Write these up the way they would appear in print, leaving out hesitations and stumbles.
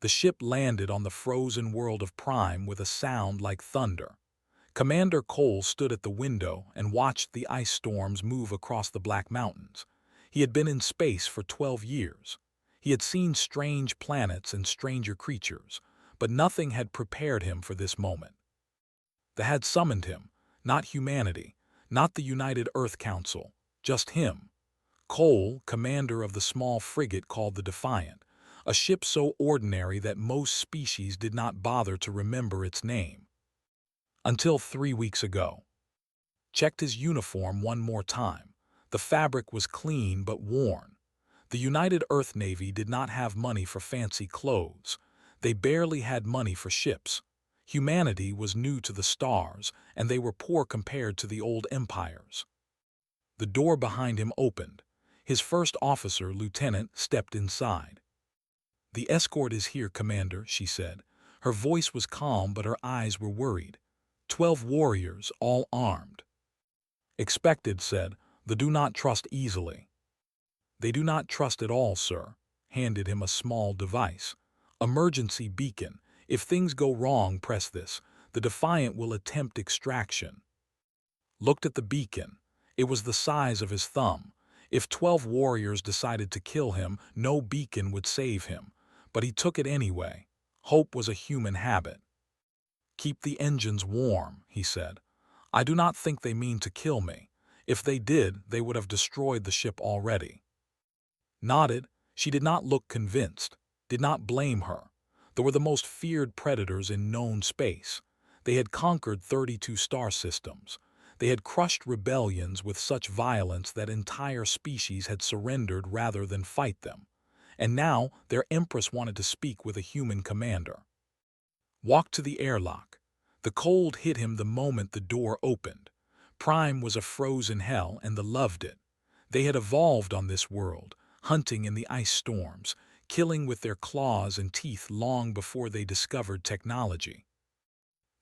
The ship landed on the frozen world of Prime with a sound like thunder. Commander Cole stood at the window and watched the ice storms move across the Black Mountains. He had been in space for 12 years. He had seen strange planets and stranger creatures, but nothing had prepared him for this moment. They had summoned him, not humanity, not the United Earth Council, just him. Cole, commander of the small frigate called the Defiant, a ship so ordinary that most species did not bother to remember its name. Until 3 weeks ago. Checked his uniform one more time. The fabric was clean but worn. The United Earth Navy did not have money for fancy clothes. They barely had money for ships. Humanity was new to the stars, and they were poor compared to the old empires. The door behind him opened. His first officer, lieutenant, stepped inside. "The escort is here, Commander," she said. Her voice was calm, but her eyes were worried. 12 warriors, all armed. "Expected," said, "they do not trust easily." "They do not trust at all, sir," handed him a small device. "Emergency beacon. If things go wrong, press this. The Defiant will attempt extraction." Looked at the beacon. It was the size of his thumb. If 12 warriors decided to kill him, no beacon would save him. But he took it anyway. Hope was a human habit. "Keep the engines warm," he said. "I do not think they mean to kill me. If they did, they would have destroyed the ship already." Nodded. She did not look convinced, did not blame her. They were the most feared predators in known space. They had conquered 32 star systems. They had crushed rebellions with such violence that entire species had surrendered rather than fight them. And now their Empress wanted to speak with a human commander. Walked to the airlock. The cold hit him the moment the door opened. Prime was a frozen hell, and they loved it. They had evolved on this world, hunting in the ice storms, killing with their claws and teeth long before they discovered technology.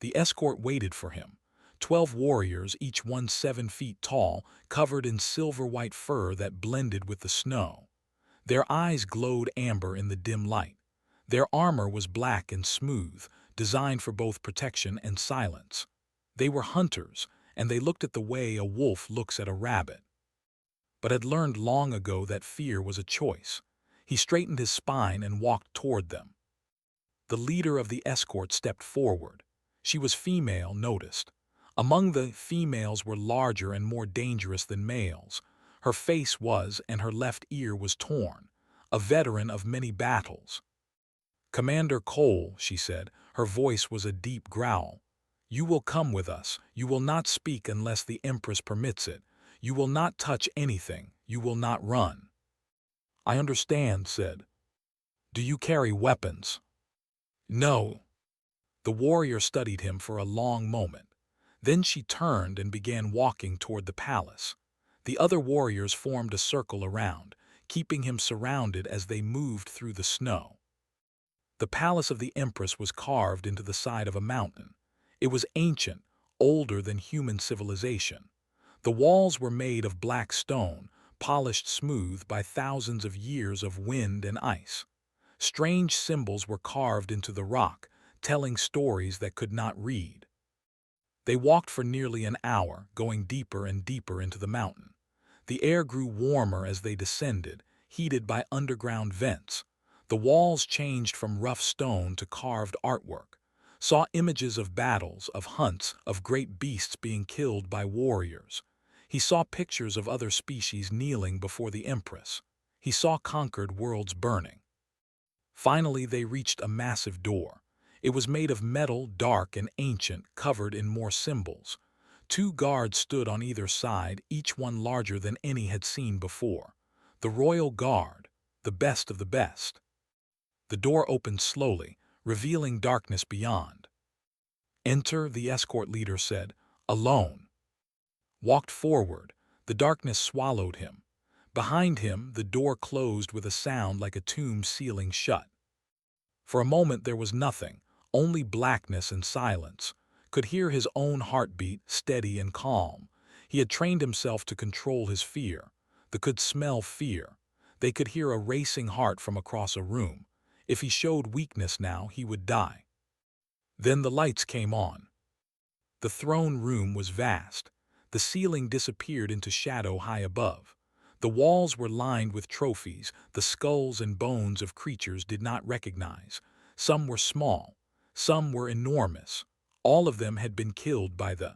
The escort waited for him. 12 warriors, each one 7 feet tall, covered in silver-white fur that blended with the snow. Their eyes glowed amber in the dim light. Their armor was black and smooth, designed for both protection and silence. They were hunters, and they looked at the way a wolf looks at a rabbit. But had learned long ago that fear was a choice. He straightened his spine and walked toward them. The leader of the escort stepped forward. She was female, noticed. Among the females were larger and more dangerous than males. Her face was, and her left ear was torn, a veteran of many battles. "Commander Cole," she said, her voice was a deep growl. "You will come with us. You will not speak unless the Empress permits it. You will not touch anything. You will not run." "I understand," said. "Do you carry weapons?" "No." The warrior studied him for a long moment. Then she turned and began walking toward the palace. The other warriors formed a circle around, keeping him surrounded as they moved through the snow. The palace of the Empress was carved into the side of a mountain. It was ancient, older than human civilization. The walls were made of black stone, polished smooth by thousands of years of wind and ice. Strange symbols were carved into the rock, telling stories that could not read. They walked for nearly an hour, going deeper and deeper into the mountain. The air grew warmer as they descended, heated by underground vents. The walls changed from rough stone to carved artwork. Saw images of battles, of hunts, of great beasts being killed by warriors. He saw pictures of other species kneeling before the Empress. He saw conquered worlds burning. Finally, they reached a massive door. It was made of metal, dark and ancient, covered in more symbols. 2 guards stood on either side, each one larger than any had seen before. The royal guard, the best of the best. The door opened slowly, revealing darkness beyond. "Enter," the escort leader said, "alone." Walked forward. The darkness swallowed him. Behind him, the door closed with a sound like a tomb sealing shut. For a moment there was nothing, only blackness and silence. Could hear his own heartbeat, steady and calm. He had trained himself to control his fear. They could smell fear. They could hear a racing heart from across a room. If he showed weakness now, he would die. Then the lights came on. The throne room was vast. The ceiling disappeared into shadow high above. The walls were lined with trophies, the skulls and bones of creatures did not recognize. Some were small, some were enormous. All of them had been killed by the...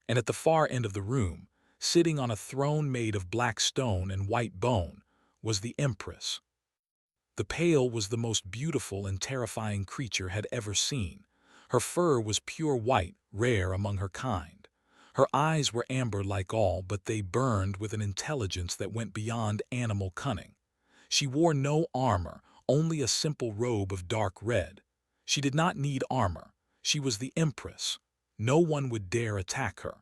And at the far end of the room, sitting on a throne made of black stone and white bone, was the Empress. The pale was the most beautiful and terrifying creature had ever seen. Her fur was pure white, rare among her kind. Her eyes were amber like all, but they burned with an intelligence that went beyond animal cunning. She wore no armor, only a simple robe of dark red. She did not need armor. She was the Empress. No one would dare attack her.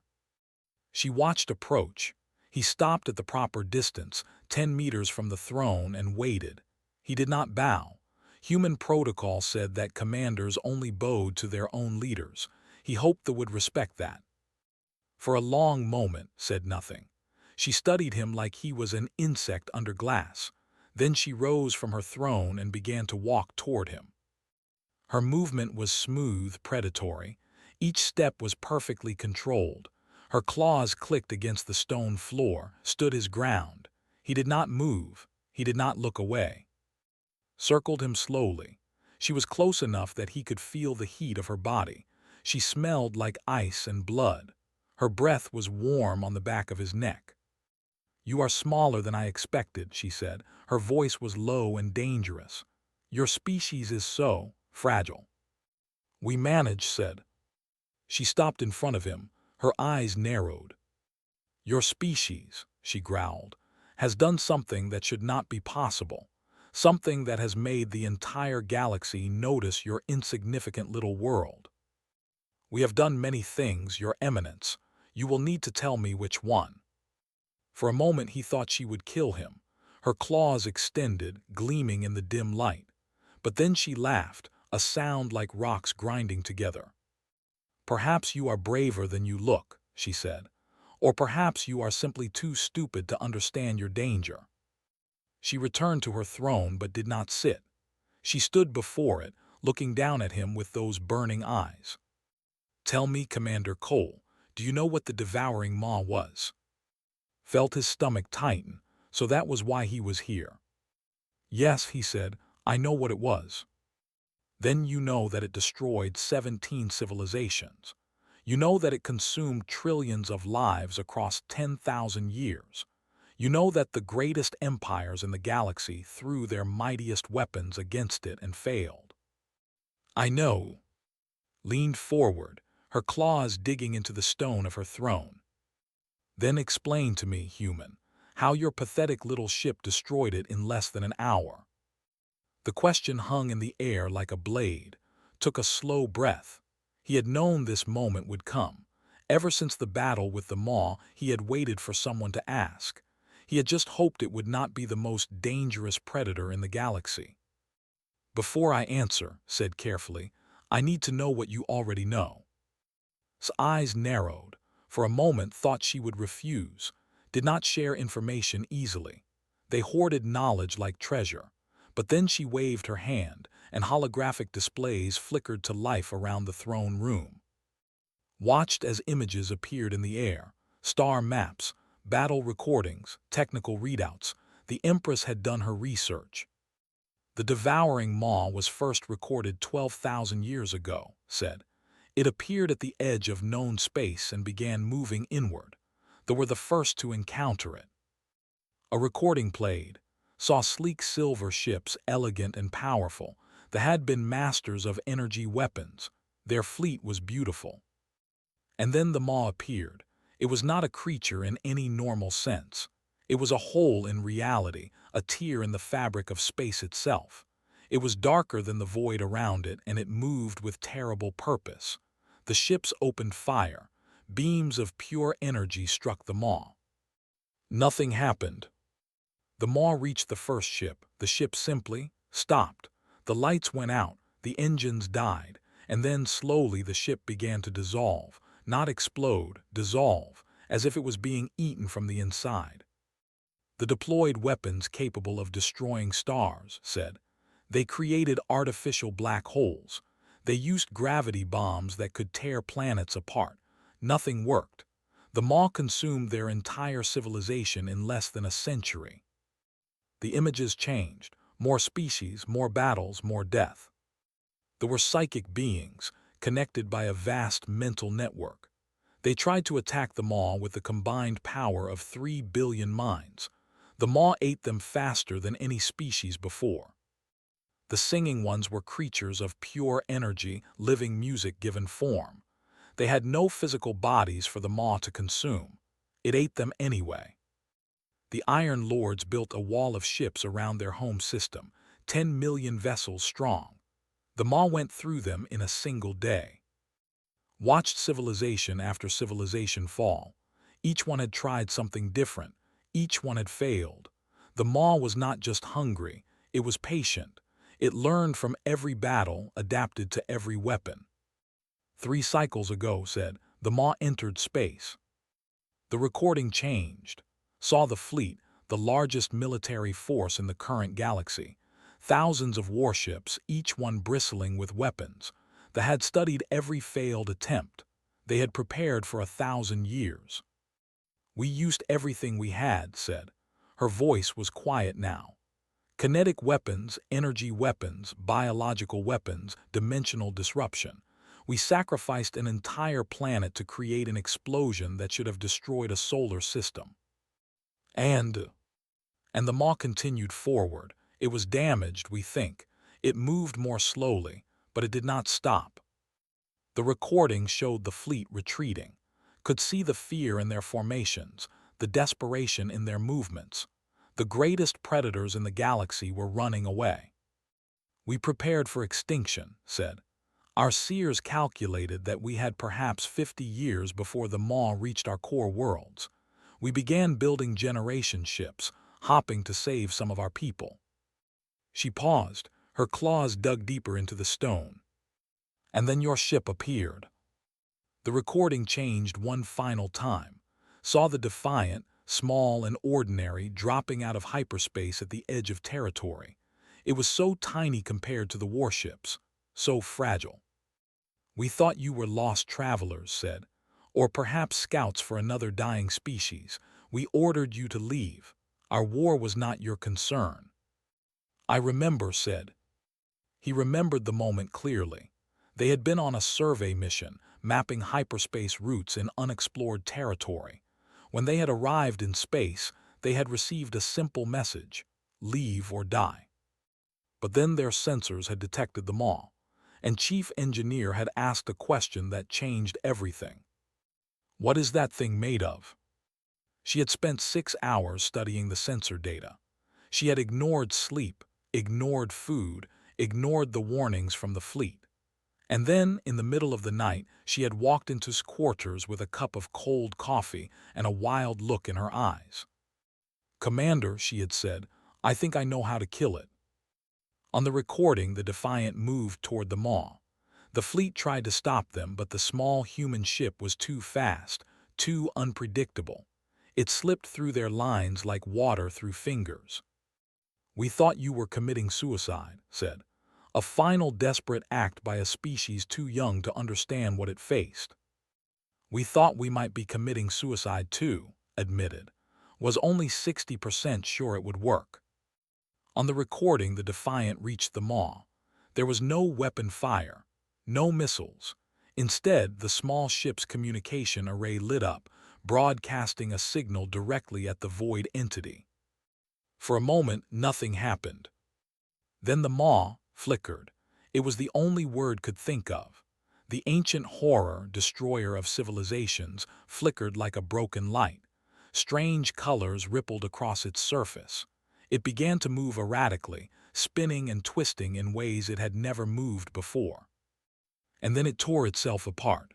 She watched approach. He stopped at the proper distance, 10 meters from the throne, and waited. He did not bow. Human protocol said that commanders only bowed to their own leaders. He hoped they would respect that. For a long moment, said nothing. She studied him like he was an insect under glass. Then she rose from her throne and began to walk toward him. Her movement was smooth, predatory. Each step was perfectly controlled. Her claws clicked against the stone floor, stood his ground. He did not move. He did not look away. Circled him slowly. She was close enough that he could feel the heat of her body. She smelled like ice and blood. Her breath was warm on the back of his neck. "You are smaller than I expected," she said. Her voice was low and dangerous. "Your species is so fragile." "We manage," said. She stopped in front of him. Her eyes narrowed. "Your species," she growled, "has done something that should not be possible. Something that has made the entire galaxy notice your insignificant little world. We have done many things, Your Eminence. You will need to tell me which one." For a moment he thought she would kill him. Her claws extended, gleaming in the dim light. But then she laughed, a sound like rocks grinding together. "Perhaps you are braver than you look," she said. "Or perhaps you are simply too stupid to understand your danger." She returned to her throne but did not sit. She stood before it, looking down at him with those burning eyes. "Tell me, Commander Cole, do you know what the devouring maw was?" Felt his stomach tighten, so that was why he was here. "Yes," he said, "I know what it was." "Then you know that it destroyed 17 civilizations. You know that it consumed trillions of lives across 10,000 years. You know that the greatest empires in the galaxy threw their mightiest weapons against it and failed." "I know." Leaned forward, her claws digging into the stone of her throne. "Then explain to me, human, how your pathetic little ship destroyed it in less than an hour." The question hung in the air like a blade. Took a slow breath. He had known this moment would come. Ever since the battle with the maw, he had waited for someone to ask. He had just hoped it would not be the most dangerous predator in the galaxy. "Before I answer," said carefully, "I need to know what you already know." His eyes narrowed. For a moment thought she would refuse. Did not share information easily. They hoarded knowledge like treasure. But then she waved her hand, and holographic displays flickered to life around the throne room. Watched as images appeared in the air, star maps, battle recordings, technical readouts. The Empress had done her research. "The devouring maw was first recorded 12,000 years ago," said. "It appeared at the edge of known space and began moving inward. They were the first to encounter it." A recording played. Saw sleek silver ships, elegant and powerful. They had been masters of energy weapons. Their fleet was beautiful. And then the maw appeared. It was not a creature in any normal sense. It was a hole in reality, a tear in the fabric of space itself. It was darker than the void around it, and it moved with terrible purpose. The ships opened fire. Beams of pure energy struck the maw. Nothing happened. The maw reached the first ship. The ship simply stopped. The lights went out, the engines died, and then slowly the ship began to dissolve, not explode, dissolve, as if it was being eaten from the inside. "The deployed weapons capable of destroying stars," said. They created artificial black holes. They used gravity bombs that could tear planets apart. Nothing worked. The Maw consumed their entire civilization in less than a century. The images changed. More species, more battles, more death. There were psychic beings, connected by a vast mental network. They tried to attack the Maw with the combined power of 3 billion minds. The Maw ate them faster than any species before. The singing ones were creatures of pure energy, living music given form. They had no physical bodies for the Maw to consume. It ate them anyway. The Iron Lords built a wall of ships around their home system, 10 million vessels strong. The Maw went through them in a single day. Watched civilization after civilization fall. Each one had tried something different. Each one had failed. The Maw was not just hungry, it was patient. It learned from every battle, adapted to every weapon. 3 cycles ago, said, the Maw entered space. The recording changed. Saw the fleet, the largest military force in the current galaxy. Thousands of warships, each one bristling with weapons. They had studied every failed attempt. They had prepared for 1,000 years. We used everything we had, said. Her voice was quiet now. Kinetic weapons, energy weapons, biological weapons, dimensional disruption. We sacrificed an entire planet to create an explosion that should have destroyed a solar system. And the Maw continued forward. It was damaged, we think. It moved more slowly, but it did not stop. The recording showed the fleet retreating. Could see the fear in their formations, the desperation in their movements. The greatest predators in the galaxy were running away. We prepared for extinction, said. Our seers calculated that we had perhaps 50 years before the Maw reached our core worlds. We began building generation ships, hopping to save some of our people. She paused, her claws dug deeper into the stone. And then your ship appeared. The recording changed one final time. Saw the Defiant, small and ordinary, dropping out of hyperspace at the edge of territory. It was so tiny compared to the warships, so fragile. We thought you were lost travelers, said, or perhaps scouts for another dying species. We ordered you to leave. Our war was not your concern. I remember, said. He remembered the moment clearly. They had been on a survey mission, mapping hyperspace routes in unexplored territory. When they had arrived in space, they had received a simple message: leave or die. But then their sensors had detected the Maw, and Chief Engineer had asked a question that changed everything. What is that thing made of? She had spent 6 hours studying the sensor data. She had ignored sleep, ignored food, ignored the warnings from the fleet. And then, in the middle of the night, she had walked into his quarters with a cup of cold coffee and a wild look in her eyes. Commander, she had said, I think I know how to kill it. On the recording, the Defiant moved toward the Maw. The fleet tried to stop them, but the small human ship was too fast, too unpredictable. It slipped through their lines like water through fingers. We thought you were committing suicide, said. A final desperate act by a species too young to understand what it faced. We thought we might be committing suicide too, admitted. Was only 60% sure it would work. On the recording, the Defiant reached the Maw. There was no weapon fire, no missiles. Instead, the small ship's communication array lit up, broadcasting a signal directly at the void entity. For a moment, nothing happened. Then the Maw flickered. It was the only word could think of. The ancient horror, destroyer of civilizations, flickered like a broken light. Strange colors rippled across its surface. It began to move erratically, spinning and twisting in ways it had never moved before. And then it tore itself apart.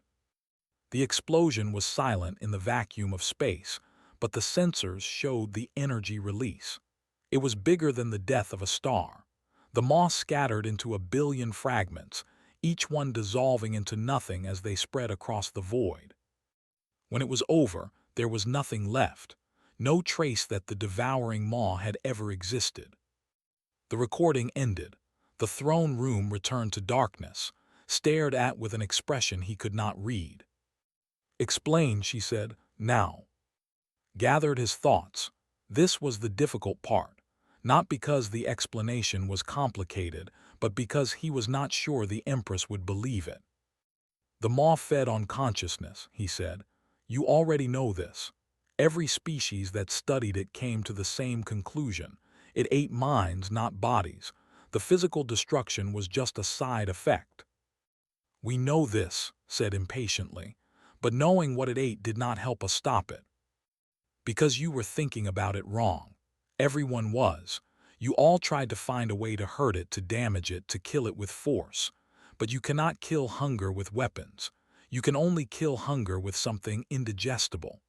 The explosion was silent in the vacuum of space, but the sensors showed the energy release. It was bigger than the death of a star. The Maw scattered into 1 billion fragments, each one dissolving into nothing as they spread across the void. When it was over, there was nothing left, no trace that the devouring Maw had ever existed. The recording ended. The throne room returned to darkness, stared at with an expression he could not read. "Explain," she said, "now." Gathered his thoughts. This was the difficult part, not because the explanation was complicated, but because he was not sure the Empress would believe it. "The maw fed on consciousness," he said. "You already know this. Every species that studied it came to the same conclusion. It ate minds, not bodies. The physical destruction was just a side effect." "We know this," said impatiently, "but knowing what it ate did not help us stop it." "Because you were thinking about it wrong. Everyone was. You all tried to find a way to hurt it, to damage it, to kill it with force. But you cannot kill hunger with weapons. You can only kill hunger with something indigestible."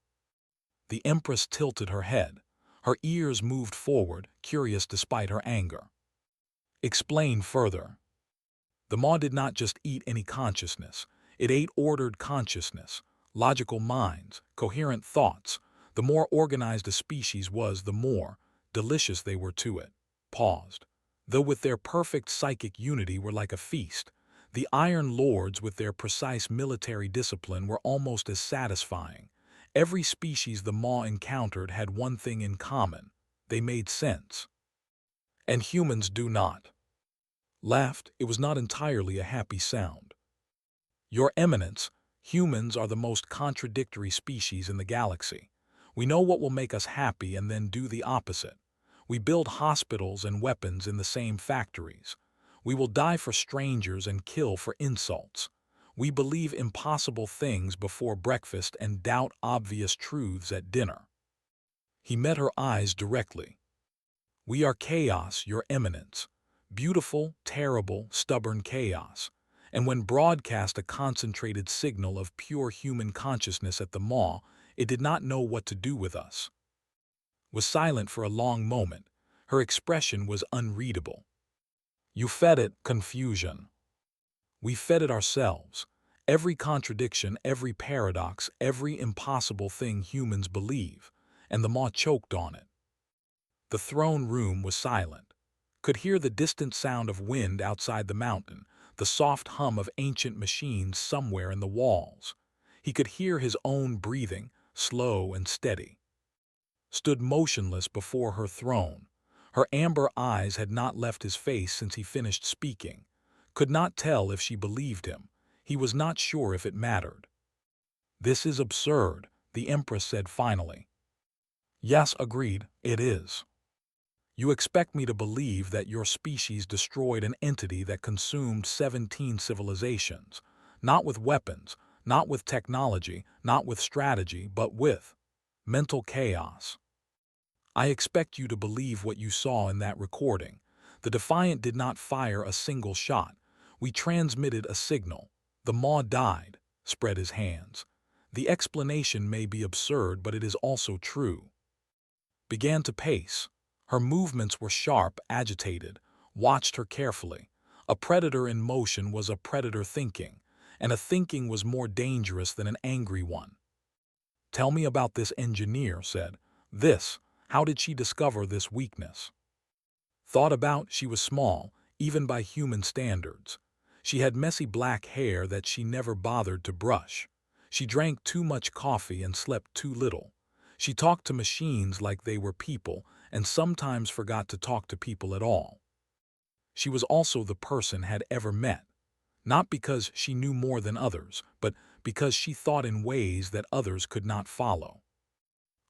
The Empress tilted her head. Her ears moved forward, curious despite her anger. "Explain further." "The maw did not just eat any consciousness. It ate ordered consciousness, logical minds, coherent thoughts. The more organized a species was, the more delicious they were to it." Paused. "Though with their perfect psychic unity were like a feast. The Iron Lords with their precise military discipline were almost as satisfying. Every species the maw encountered had one thing in common. They made sense. And humans do not." Laughed. It was not entirely a happy sound. "Your Eminence, humans are the most contradictory species in the galaxy. We know what will make us happy and then do the opposite. We build hospitals and weapons in the same factories. We will die for strangers and kill for insults. We believe impossible things before breakfast and doubt obvious truths at dinner." He met her eyes directly. "We are chaos, Your Eminence. Beautiful, terrible, stubborn chaos. And when broadcast a concentrated signal of pure human consciousness at the maw, it did not know what to do with us." Was silent for a long moment. Her expression was unreadable. "You fed it confusion. We fed it ourselves. Every contradiction, every paradox, every impossible thing humans believe, and the maw choked on it." The throne room was silent. Could hear the distant sound of wind outside the mountain, the soft hum of ancient machines somewhere in the walls. He could hear his own breathing, slow and steady. Stood motionless before her throne. Her amber eyes had not left his face since he finished speaking. Could not tell if she believed him. He was not sure if it mattered. "This is absurd," the Empress said finally. "Yes," agreed, "it is. You expect me to believe that your species destroyed an entity that consumed 17 civilizations, not with weapons, not with technology, not with strategy, but with mental chaos. I expect you to believe what you saw in that recording. The Defiant did not fire a single shot. We transmitted a signal. The maw died," spread his hands. "The explanation may be absurd, but it is also true." Began to pace. Her movements were sharp, agitated. Watched her carefully. A predator in motion was a predator thinking, and a thinking was more dangerous than an angry one. "Tell me about this engineer," said. "This. How did she discover this weakness?" Thought about. She was small, even by human standards. She had messy black hair that she never bothered to brush. She drank too much coffee and slept too little. She talked to machines like they were people, and sometimes forgot to talk to people at all. She was also the person had ever met, not because she knew more than others, but because she thought in ways that others could not follow.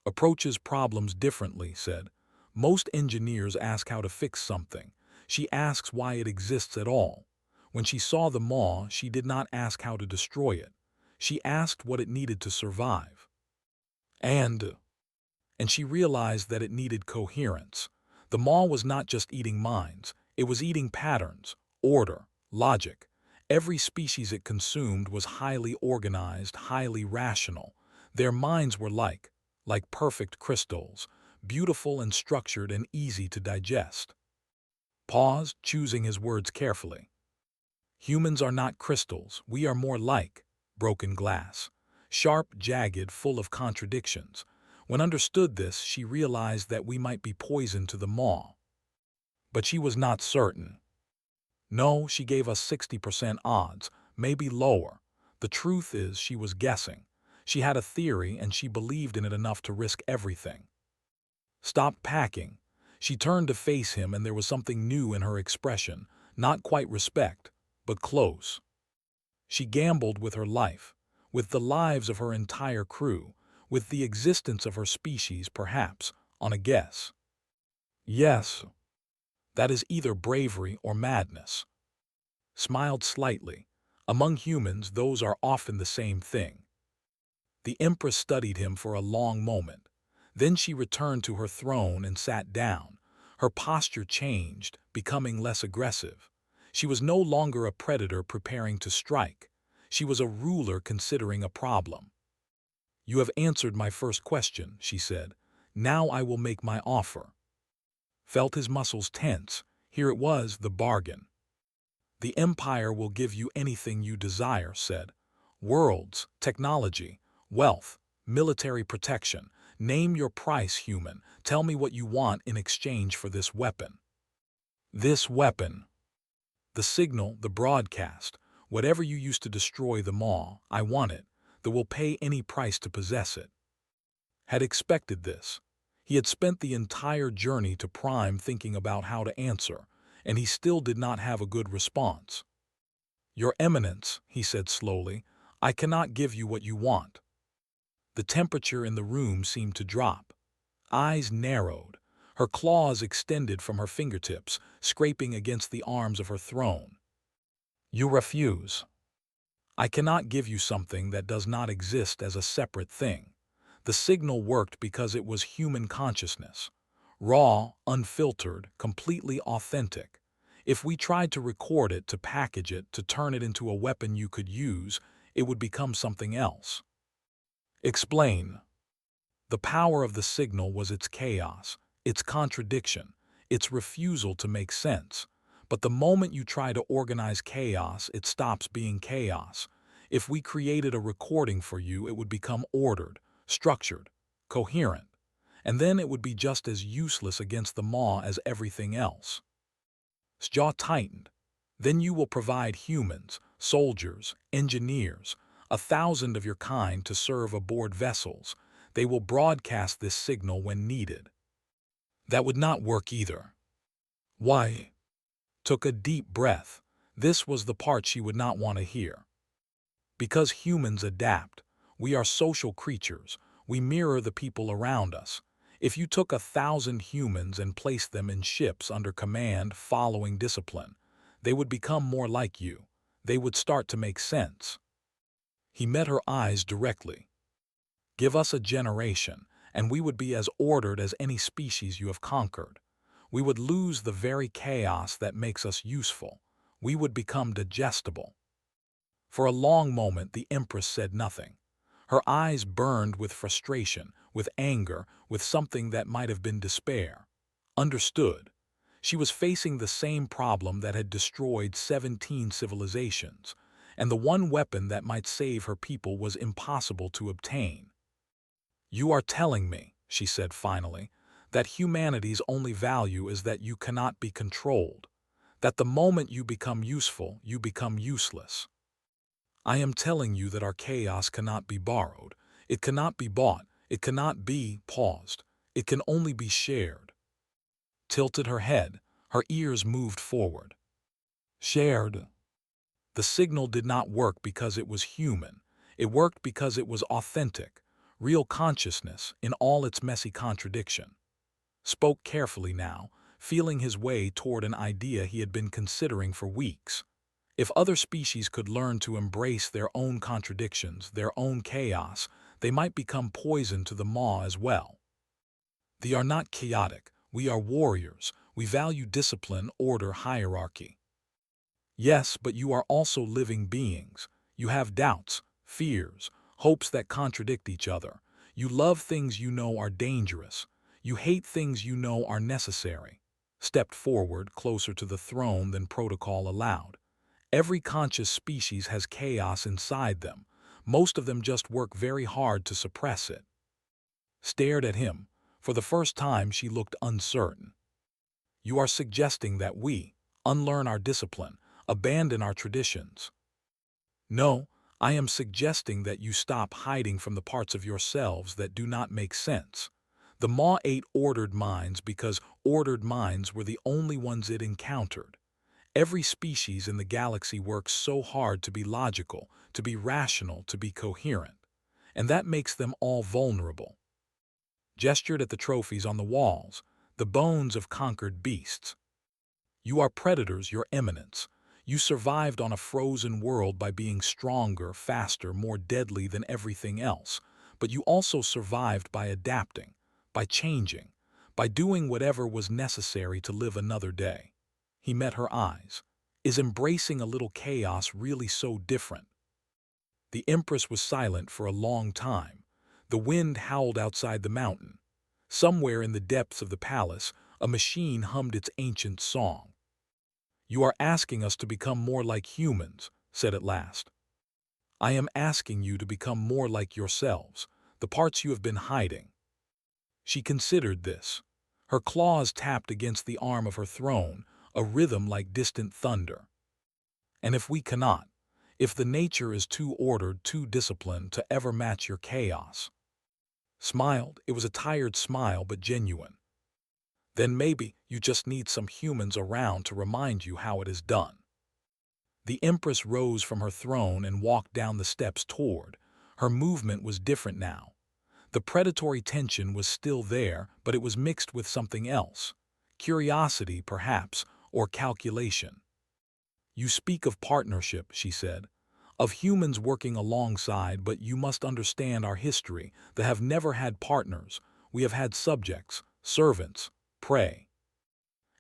"Approaches problems differently," said. "Most engineers ask how to fix something. She asks why it exists at all. When she saw the maw, she did not ask how to destroy it. She asked what it needed to survive. And she realized that it needed coherence. The maw was not just eating minds, it was eating patterns, order, logic. Every species it consumed was highly organized, highly rational. Their minds were like perfect crystals, beautiful and structured and easy to digest." Paused, choosing his words carefully. "Humans are not crystals, we are more like broken glass. Sharp, jagged, full of contradictions. When understood this, she realized that we might be poison to the maw. But she was not certain. No, she gave us 60% odds, maybe lower. The truth is she was guessing. She had a theory and she believed in it enough to risk everything. Stop packing. She turned to face him and there was something new in her expression, not quite respect, but close. She gambled with her life, with the lives of her entire crew, with the existence of her species, perhaps, on a guess. Yes, that is either bravery or madness. Smiled slightly. Among humans, those are often the same thing. The Empress studied him for a long moment. Then she returned to her throne and sat down. Her posture changed, becoming less aggressive. She was no longer a predator preparing to strike. She was a ruler considering a problem. "You have answered my first question," she said. "Now I will make my offer." Felt his muscles tense. Here it was, the bargain. "The Empire will give you anything you desire," said. "Worlds, technology, wealth, military protection. Name your price, human. Tell me what you want in exchange for this weapon." This weapon. The signal, the broadcast. Whatever you used to destroy them all, I want it. That will pay any price to possess it. Had expected this. He had spent the entire journey to Prime thinking about how to answer, and he still did not have a good response. "Your Eminence," he said slowly, "I cannot give you what you want." The temperature in the room seemed to drop. Eyes narrowed. Her claws extended from her fingertips, scraping against the arms of her throne. "You refuse." "I cannot give you something that does not exist as a separate thing." The signal worked because it was human consciousness. Raw, unfiltered, completely authentic. If we tried to record it, to package it, to turn it into a weapon you could use, it would become something else. Explain. The power of the signal was its chaos, its contradiction, its refusal to make sense. But the moment you try to organize chaos, it stops being chaos. If we created a recording for you, it would become ordered, structured, coherent. And then it would be just as useless against the maw as everything else. His jaw tightened. Then you will provide humans, soldiers, engineers, 1,000 of your kind to serve aboard vessels. They will broadcast this signal when needed. That would not work either. Why? Took a deep breath. This was the part she would not want to hear. Because humans adapt. We are social creatures. We mirror the people around us. If you took 1,000 humans and placed them in ships under command following discipline, they would become more like you. They would start to make sense. He met her eyes directly. "Give us a generation, and we would be as ordered as any species you have conquered. We would lose the very chaos that makes us useful. We would become digestible." For a long moment the Empress said nothing. Her eyes burned with frustration, with anger, with something that might have been despair. Understood. She was facing the same problem that had destroyed 17 civilizations, and the one weapon that might save her people was impossible to obtain. "You are telling me," she said finally, "that humanity's only value is that you cannot be controlled, that the moment you become useful, you become useless." "I am telling you that our chaos cannot be borrowed. It cannot be bought. It cannot be paused. It can only be shared." Tilted her head. Her ears moved forward. Shared. The signal did not work because it was human. It worked because it was authentic, real consciousness in all its messy contradiction. Spoke carefully now, feeling his way toward an idea he had been considering for weeks. If other species could learn to embrace their own contradictions, their own chaos, they might become poison to the maw as well. "They are not chaotic. We are warriors. We value discipline, order, hierarchy." "Yes, but you are also living beings. You have doubts, fears, hopes that contradict each other. You love things you know are dangerous. You hate things you know are necessary." Stepped forward, closer to the throne than protocol allowed. "Every conscious species has chaos inside them. Most of them just work very hard to suppress it." Stared at him. For the first time she looked uncertain. "You are suggesting that we unlearn our discipline, abandon our traditions. No, I am suggesting that you stop hiding from the parts of yourselves that do not make sense. The Maw ate ordered minds because ordered minds were the only ones it encountered. Every species in the galaxy works so hard to be logical, to be rational, to be coherent. And that makes them all vulnerable. Gestured at the trophies on the walls, the bones of conquered beasts. You are predators, Your Eminence. You survived on a frozen world by being stronger, faster, more deadly than everything else, but you also survived by adapting, by changing, by doing whatever was necessary to live another day. He met her eyes. Is embracing a little chaos really so different? The Empress was silent for a long time. The wind howled outside the mountain. Somewhere in the depths of the palace, a machine hummed its ancient song. You are asking us to become more like humans, said at last. I am asking you to become more like yourselves, the parts you have been hiding. She considered this. Her claws tapped against the arm of her throne, a rhythm like distant thunder. And if we cannot, if the nature is too ordered, too disciplined to ever match your chaos. Smiled, it was a tired smile but genuine. Then maybe you just need some humans around to remind you how it is done. The Empress rose from her throne and walked down the steps toward. Her movement was different now. The predatory tension was still there, but it was mixed with something else. Curiosity, perhaps, or calculation. You speak of partnership, she said, of humans working alongside, but you must understand our history. They have never had partners. We have had subjects, servants, prey.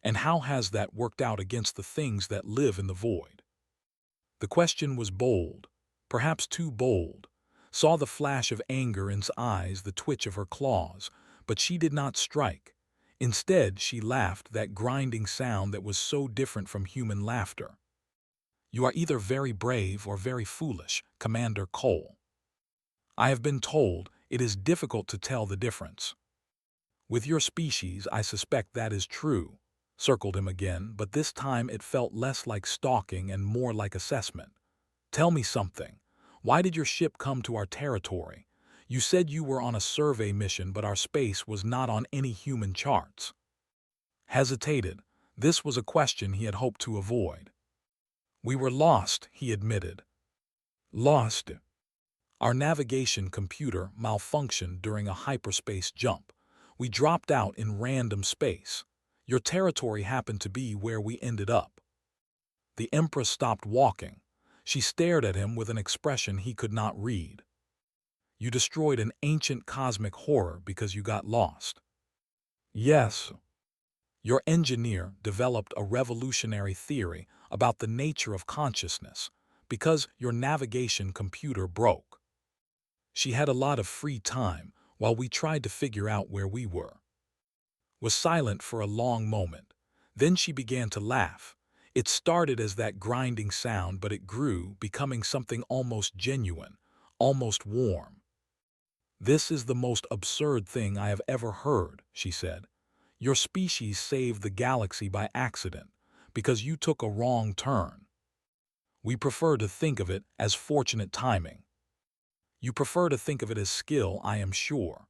And how has that worked out against the things that live in the void? The question was bold, perhaps too bold. Saw the flash of anger in his eyes, the twitch of her claws, but she did not strike. Instead, she laughed, that grinding sound that was so different from human laughter. You are either very brave or very foolish, Commander Cole. I have been told it is difficult to tell the difference. With your species, I suspect that is true. Circled him again, but this time it felt less like stalking and more like assessment. Tell me something. Why did your ship come to our territory? You said you were on a survey mission, but our space was not on any human charts. Hesitated. This was a question he had hoped to avoid. We were lost, he admitted. Lost. Our navigation computer malfunctioned during a hyperspace jump. We dropped out in random space. Your territory happened to be where we ended up. The Empress stopped walking. She stared at him with an expression he could not read. You destroyed an ancient cosmic horror because you got lost. Yes. Your engineer developed a revolutionary theory about the nature of consciousness because your navigation computer broke. She had a lot of free time while we tried to figure out where we were. Was silent for a long moment. Then she began to laugh. It started as that grinding sound, but it grew, becoming something almost genuine, almost warm. This is the most absurd thing I have ever heard, she said. Your species saved the galaxy by accident, because you took a wrong turn. We prefer to think of it as fortunate timing. You prefer to think of it as skill, I am sure.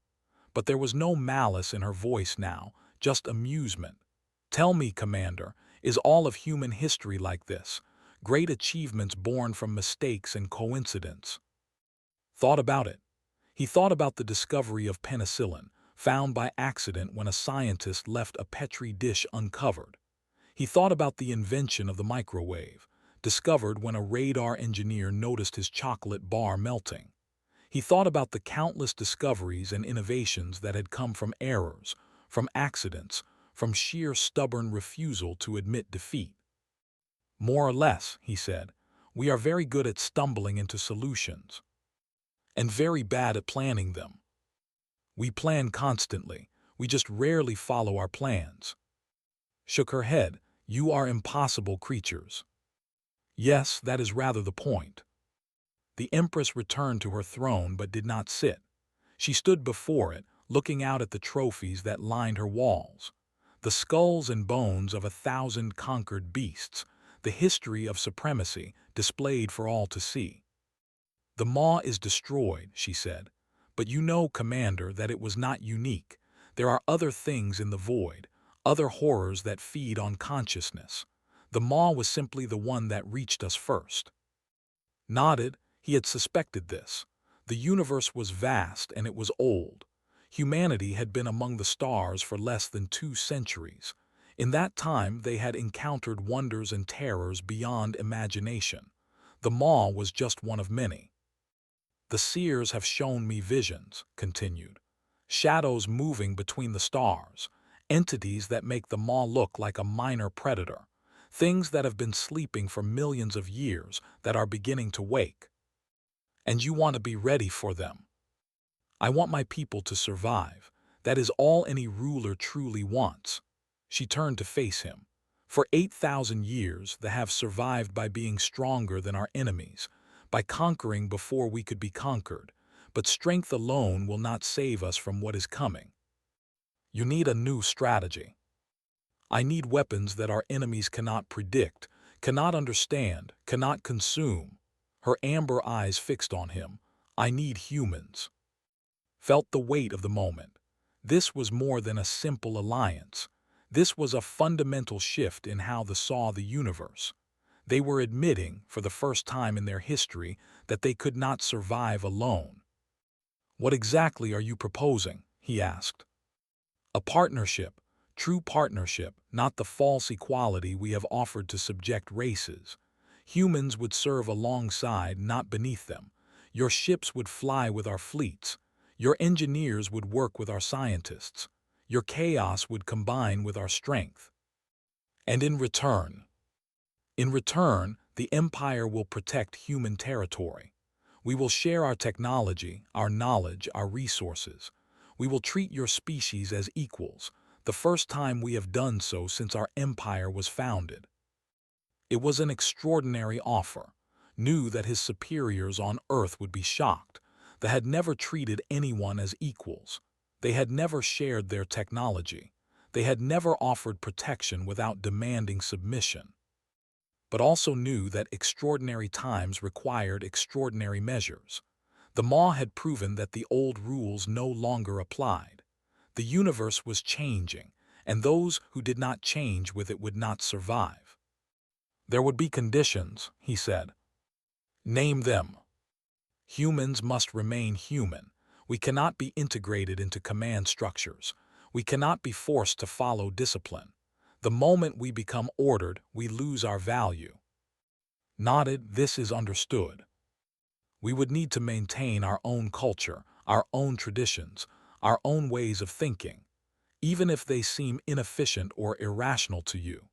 But there was no malice in her voice now, just amusement. Tell me, Commander, is all of human history like this? Great achievements born from mistakes and coincidence? Thought about it. He thought about the discovery of penicillin, found by accident when a scientist left a Petri dish uncovered. He thought about the invention of the microwave, discovered when a radar engineer noticed his chocolate bar melting. He thought about the countless discoveries and innovations that had come from errors, from accidents, from sheer stubborn refusal to admit defeat. More or less, he said, we are very good at stumbling into solutions, and very bad at planning them. We plan constantly, we just rarely follow our plans. Shook her head. You are impossible creatures. Yes, that is rather the point. The Empress returned to her throne but did not sit. She stood before it, looking out at the trophies that lined her walls. The skulls and bones of 1,000 conquered beasts, the history of supremacy displayed for all to see. The Maw is destroyed, she said, but you know, Commander, that it was not unique. There are other things in the void, other horrors that feed on consciousness. The Maw was simply the one that reached us first. Nodded, he had suspected this. The universe was vast and it was old. Humanity had been among the stars for less than 2 centuries. In that time they had encountered wonders and terrors beyond imagination. The Maw was just one of many. The seers have shown me visions, continued. Shadows moving between the stars, entities that make the Maw look like a minor predator, things that have been sleeping for millions of years that are beginning to wake. And you want to be ready for them. I want my people to survive. That is all any ruler truly wants. She turned to face him. For 8,000 years, they have survived by being stronger than our enemies, by conquering before we could be conquered. But strength alone will not save us from what is coming. You need a new strategy. I need weapons that our enemies cannot predict, cannot understand, cannot consume. Her amber eyes fixed on him. I need humans. Felt the weight of the moment. This was more than a simple alliance. This was a fundamental shift in how they saw the universe. They were admitting, for the first time in their history, that they could not survive alone. What exactly are you proposing? He asked. A partnership, true partnership, not the false equality we have offered to subject races. Humans would serve alongside, not beneath them. Your ships would fly with our fleets. Your engineers would work with our scientists. Your chaos would combine with our strength. And in return, the Empire will protect human territory. We will share our technology, our knowledge, our resources. We will treat your species as equals, the first time we have done so since our empire was founded. It was an extraordinary offer. Knew that his superiors on Earth would be shocked. They had never treated anyone as equals. They had never shared their technology. They had never offered protection without demanding submission. But also knew that extraordinary times required extraordinary measures. The Maw had proven that the old rules no longer applied. The universe was changing, and those who did not change with it would not survive. There would be conditions, he said. Name them. Humans must remain human. We cannot be integrated into command structures. We cannot be forced to follow discipline. The moment we become ordered, we lose our value. Nodded, this is understood. We would need to maintain our own culture, our own traditions, our own ways of thinking, even if they seem inefficient or irrational to you.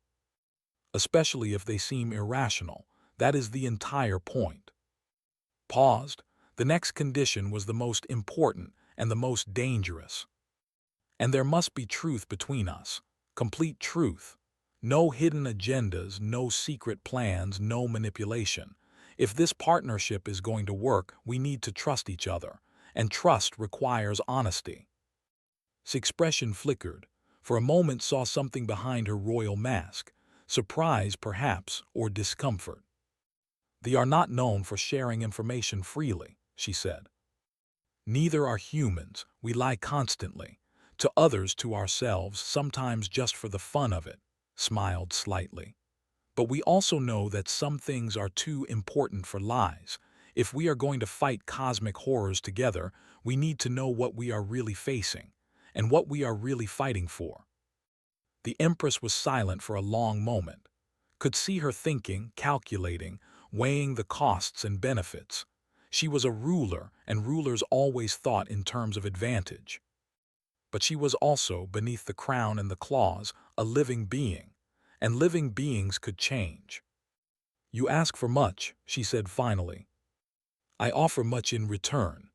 Especially if they seem irrational, that is the entire point. Paused. The next condition was the most important and the most dangerous. And there must be truth between us, complete truth. No hidden agendas, no secret plans, no manipulation. If this partnership is going to work, we need to trust each other, and trust requires honesty. His expression flickered. For a moment saw something behind her royal mask, surprise perhaps, or discomfort. They are not known for sharing information freely, she said. Neither are humans, we lie constantly. To others, to ourselves, sometimes just for the fun of it, smiled slightly. But we also know that some things are too important for lies. If we are going to fight cosmic horrors together, we need to know what we are really facing, and what we are really fighting for. The Empress was silent for a long moment. Could see her thinking, calculating, weighing the costs and benefits. She was a ruler, and rulers always thought in terms of advantage. But she was also, beneath the crown and the claws, a living being, and living beings could change. You ask for much, she said finally. I offer much in return.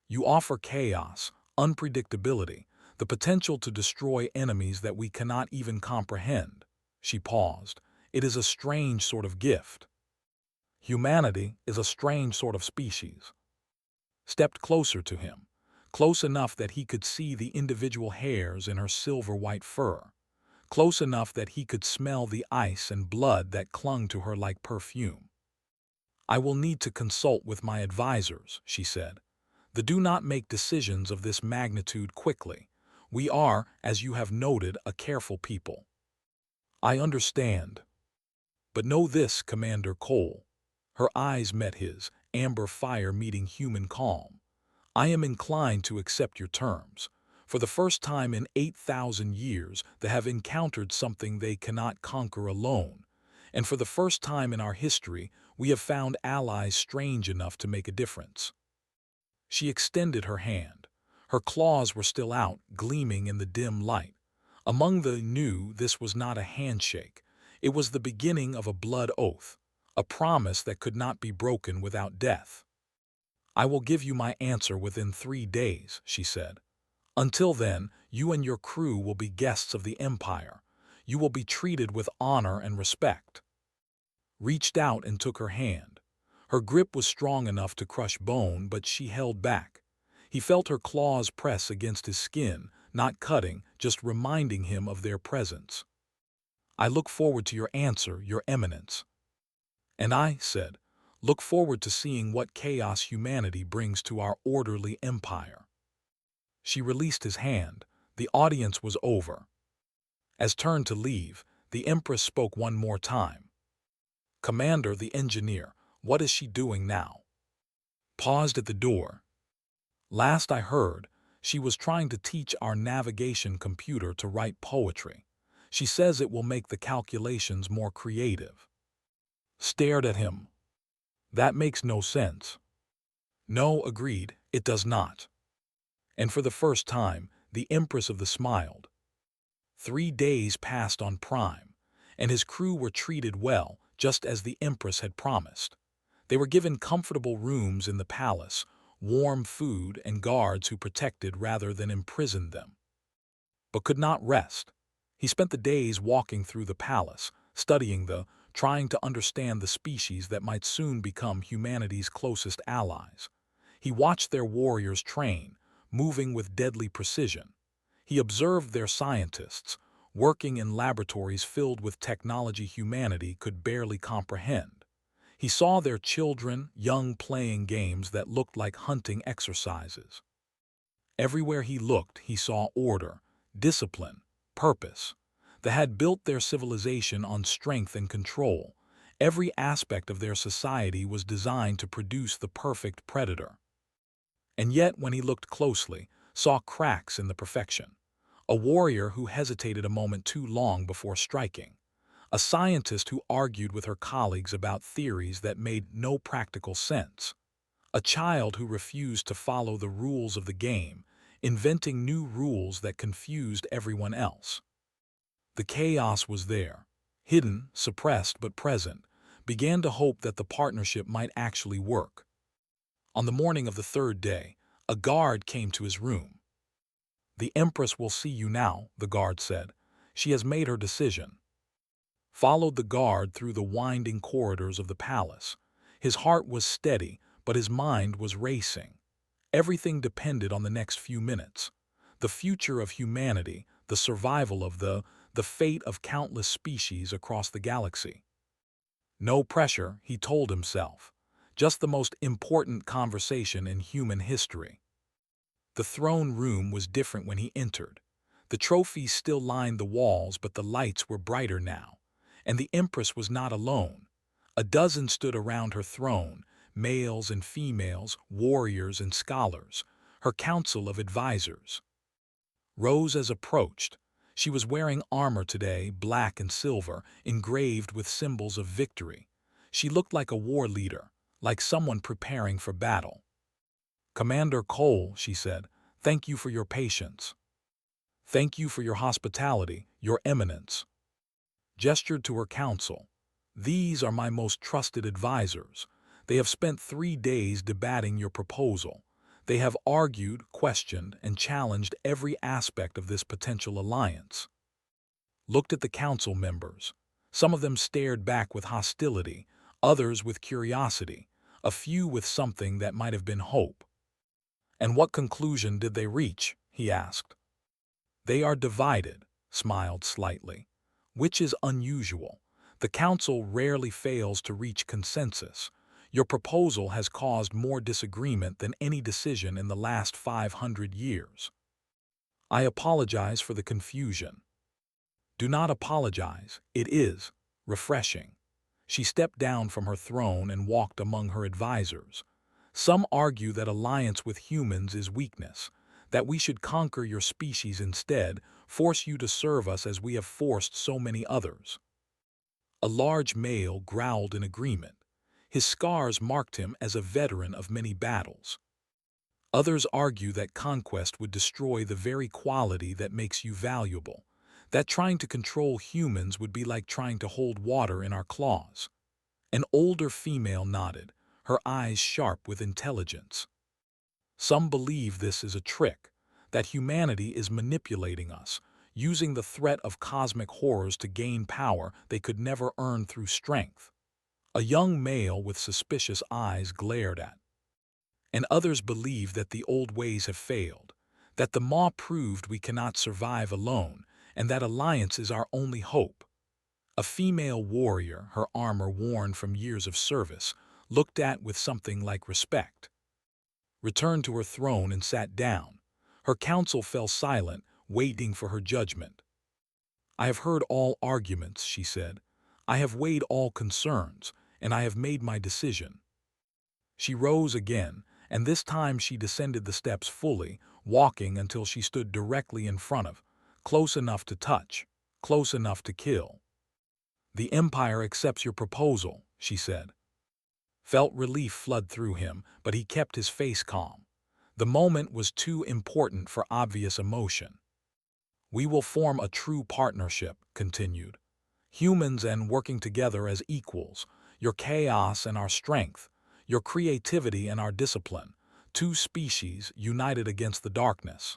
You offer chaos, unpredictability, the potential to destroy enemies that we cannot even comprehend. She paused. It is a strange sort of gift. Humanity is a strange sort of species. Stepped closer to him, close enough that he could see the individual hairs in her silver-white fur, close enough that he could smell the ice and blood that clung to her like perfume. "I will need to consult with my advisors," she said. "They do not make decisions of this magnitude quickly. We are, as you have noted, a careful people." "I understand. But know this, Commander Cole." Her eyes met his, amber fire meeting human calm. "I am inclined to accept your terms. For the first time in 8,000 years, they have encountered something they cannot conquer alone. And for the first time in our history, we have found allies strange enough to make a difference." She extended her hand. Her claws were still out, gleaming in the dim light. Among the new, this was not a handshake. It was the beginning of a blood oath, a promise that could not be broken without death. "I will give you my answer within 3 days," she said. "Until then, you and your crew will be guests of the Empire. You will be treated with honor and respect." Reached out and took her hand. Her grip was strong enough to crush bone, but she held back. He felt her claws press against his skin, not cutting, just reminding him of their presence. "I look forward to your answer, Your Eminence." "And I," said, "look forward to seeing what chaos humanity brings to our orderly empire." She released his hand. The audience was over. As turned to leave, the Empress spoke one more time. "Commander, the engineer, what is she doing now?" Paused at the door. "Last I heard, she was trying to teach our navigation computer to write poetry. She says it will make the calculations more creative." Stared at him. "That makes no sense." "No," agreed, "it does not." And for the first time, the Empress of the smiled. 3 days passed on Prime, and his crew were treated well, just as the Empress had promised. They were given comfortable rooms in the palace, warm food, and guards who protected rather than imprisoned them. But could not rest. He spent the days walking through the palace, studying trying to understand the species that might soon become humanity's closest allies. He watched their warriors train, moving with deadly precision. He observed their scientists, working in laboratories filled with technology humanity could barely comprehend. He saw their children, young, playing games that looked like hunting exercises. Everywhere he looked, he saw order, discipline, purpose. They had built their civilization on strength and control. Every aspect of their society was designed to produce the perfect predator. And yet, when he looked closely, saw cracks in the perfection. A warrior who hesitated a moment too long before striking. A scientist who argued with her colleagues about theories that made no practical sense. A child who refused to follow the rules of the game, inventing new rules that confused everyone else. The chaos was there, hidden, suppressed but present, began to hope that the partnership might actually work. On the morning of the 3rd day, a guard came to his room. "The Empress will see you now," the guard said. "She has made her decision." Followed the guard through the winding corridors of the palace. His heart was steady, but his mind was racing. Everything depended on the next few minutes. The future of humanity, the survival of the fate of countless species across the galaxy. No pressure, he told himself. Just the most important conversation in human history. The throne room was different when he entered. The trophies still lined the walls, but the lights were brighter now. And the Empress was not alone. A dozen stood around her throne, males and females, warriors and scholars, her council of advisors. Rose approached. She was wearing armor today, black and silver, engraved with symbols of victory. She looked like a war leader, like someone preparing for battle. "Commander Cole," she said, "thank you for your patience. Thank you for your hospitality, Your Eminence." Gestured to her council. "These are my most trusted advisors. They have spent 3 days debating your proposal. They have argued, questioned, and challenged every aspect of this potential alliance." Looked at the council members. Some of them stared back with hostility, others with curiosity, a few with something that might have been hope. "And what conclusion did they reach?" he asked. "They are divided. smiled slightly, which is unusual. The Council rarely fails to reach consensus. Your proposal has caused more disagreement than any decision in the last 500 years. I apologize for the confusion. Do not apologize. It is refreshing. She stepped down from her throne and walked among her advisors. Some argue that alliance with humans is weakness, that we should conquer your species instead, force you to serve us as we have forced so many others. A large male growled in agreement. His scars marked him as a veteran of many battles. Others argue that conquest would destroy the very quality that makes you valuable, that trying to control humans would be like trying to hold water in our claws. An older female nodded, her eyes sharp with intelligence. Some believe this is a trick, that humanity is manipulating us, using the threat of cosmic horrors to gain power they could never earn through strength. A young male with suspicious eyes glared at. And others believe that the old ways have failed, that the Maw proved we cannot survive alone, and that alliance is our only hope. A female warrior, her armor worn from years of service, looked at with something like respect. Returned to her throne and sat down. Her council fell silent, waiting for her judgment. I have heard all arguments, she said. I have weighed all concerns, and I have made my decision. She rose again, and this time she descended the steps fully, walking until she stood directly in front of, close enough to touch, close enough to kill. The Empire accepts your proposal, she said. Felt relief flood through him, but he kept his face calm. The moment was too important for obvious emotion. We will form a true partnership, continued. Humans and working together as equals, your chaos and our strength, your creativity and our discipline, two species united against the darkness.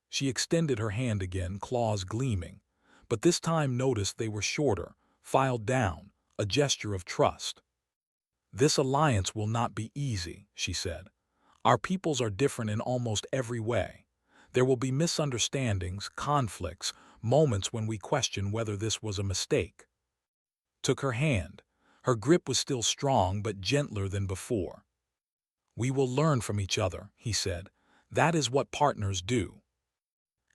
She extended her hand again, claws gleaming, but this time noticed they were shorter, filed down, a gesture of trust. This alliance will not be easy, she said. Our peoples are different in almost every way. There will be misunderstandings, conflicts, moments when we question whether this was a mistake. Took her hand. Her grip was still strong but gentler than before. We will learn from each other, he said. That is what partners do.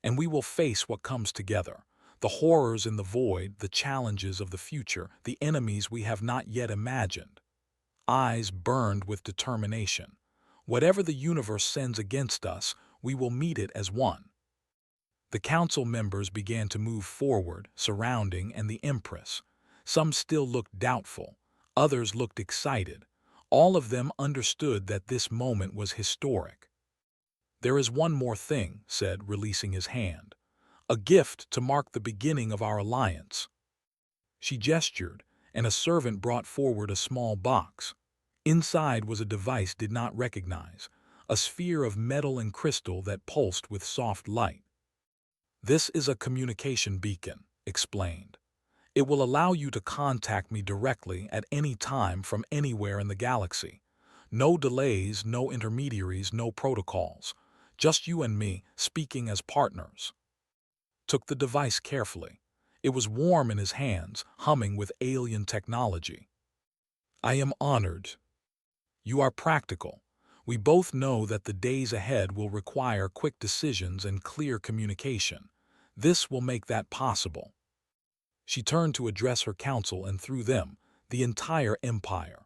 And we will face what comes together. The horrors in the void, the challenges of the future, the enemies we have not yet imagined. Eyes burned with determination. Whatever the universe sends against us, we will meet it as one. The council members began to move forward, surrounding and the Empress. Some still looked doubtful, others looked excited. All of them understood that this moment was historic. There is one more thing, said, releasing his hand. A gift to mark the beginning of our alliance. She gestured, and a servant brought forward a small box. Inside was a device did not recognize, a sphere of metal and crystal that pulsed with soft light. This is a communication beacon, explained. It will allow you to contact me directly at any time from anywhere in the galaxy. No delays, no intermediaries, no protocols. Just you and me, speaking as partners. Took the device carefully. It was warm in his hands, humming with alien technology. I am honored. You are practical. We both know that the days ahead will require quick decisions and clear communication. This will make that possible. She turned to address her council and through them, the entire empire.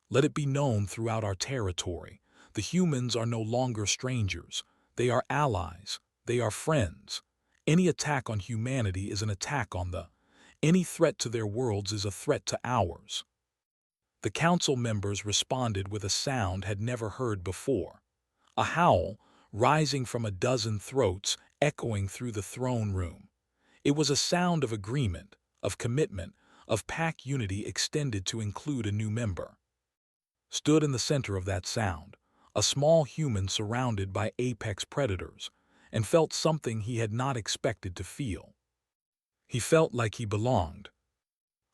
Let it be known throughout our territory, the humans are no longer strangers. They are allies. They are friends. Any attack on humanity is an attack on any threat to their worlds is a threat to ours. The council members responded with a sound had never heard before. A howl, rising from a dozen throats, echoing through the throne room. It was a sound of agreement, of commitment, of pack unity extended to include a new member. Stood in the center of that sound, a small human surrounded by apex predators, and felt something he had not expected to feel. He felt like he belonged.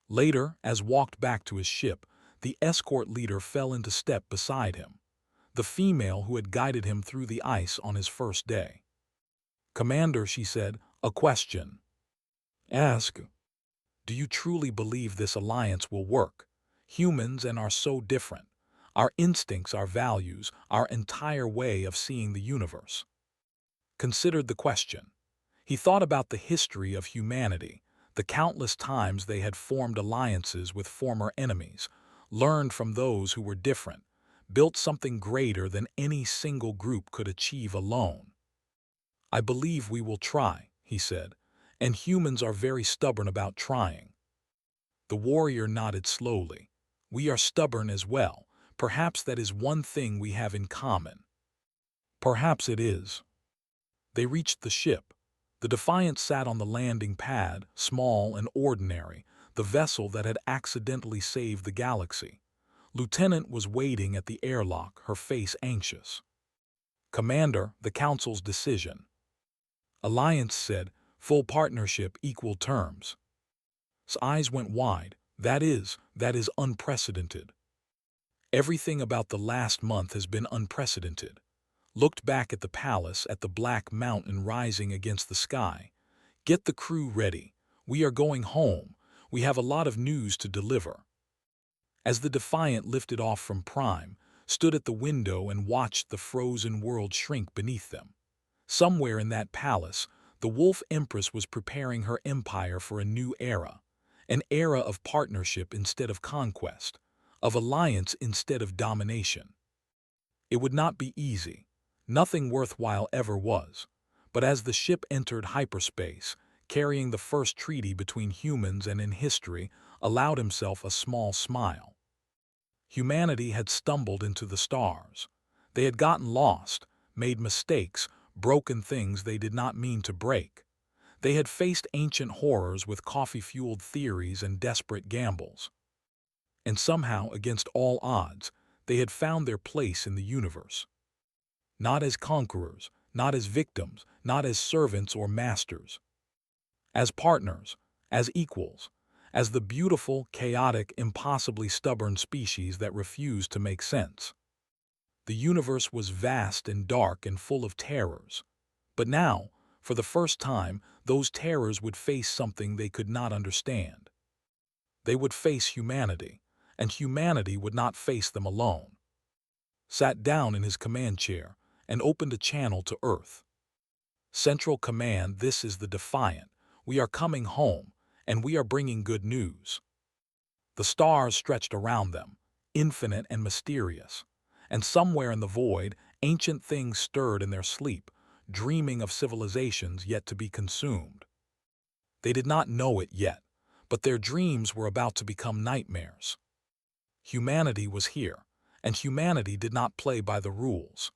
Later, as walked back to his ship, the escort leader fell into step beside him, the female who had guided him through the ice on his first day. Commander, she said, A question. Ask, do you truly believe this alliance will work? Humans and are so different. Our instincts, our values, our entire way of seeing the universe. Considered the question. He thought about the history of humanity, the countless times they had formed alliances with former enemies, learned from those who were different, built something greater than any single group could achieve alone. I believe we will try, he said, and humans are very stubborn about trying. The warrior nodded slowly. We are stubborn as well. Perhaps that is one thing we have in common. Perhaps it is. They reached the ship. The Defiant sat on the landing pad, small and ordinary, the vessel that had accidentally saved the galaxy. Lieutenant was waiting at the airlock, her face anxious. Commander, the Council's decision. Alliance said, full partnership, equal terms. His eyes went wide. That is unprecedented. Everything about the last month has been unprecedented. Looked back at the palace, at the black mountain rising against the sky. Get the crew ready. We are going home. We have a lot of news to deliver. As the Defiant lifted off from Prime, stood at the window and watched the frozen world shrink beneath them. Somewhere in that palace, the Wolf Empress was preparing her empire for a new era. An era of partnership instead of conquest, of alliance instead of domination. It would not be easy. Nothing worthwhile ever was. But as the ship entered hyperspace, carrying the first treaty between humans and in history, allowed himself a small smile. Humanity had stumbled into the stars. They had gotten lost, made mistakes, broken things they did not mean to break. They had faced ancient horrors with coffee-fueled theories and desperate gambles. And somehow, against all odds, they had found their place in the universe. Not as conquerors, not as victims, not as servants or masters. As partners, as equals, as the beautiful, chaotic, impossibly stubborn species that refused to make sense. The universe was vast and dark and full of terrors. But now, for the first time, those terrors would face something they could not understand. They would face humanity, and humanity would not face them alone. Sat down in his command chair and opened a channel to Earth. Central Command, this is the Defiant. We are coming home, and we are bringing good news. The stars stretched around them, infinite and mysterious, and somewhere in the void, ancient things stirred in their sleep, dreaming of civilizations yet to be consumed. They did not know it yet, but their dreams were about to become nightmares. Humanity was here, and humanity did not play by the rules.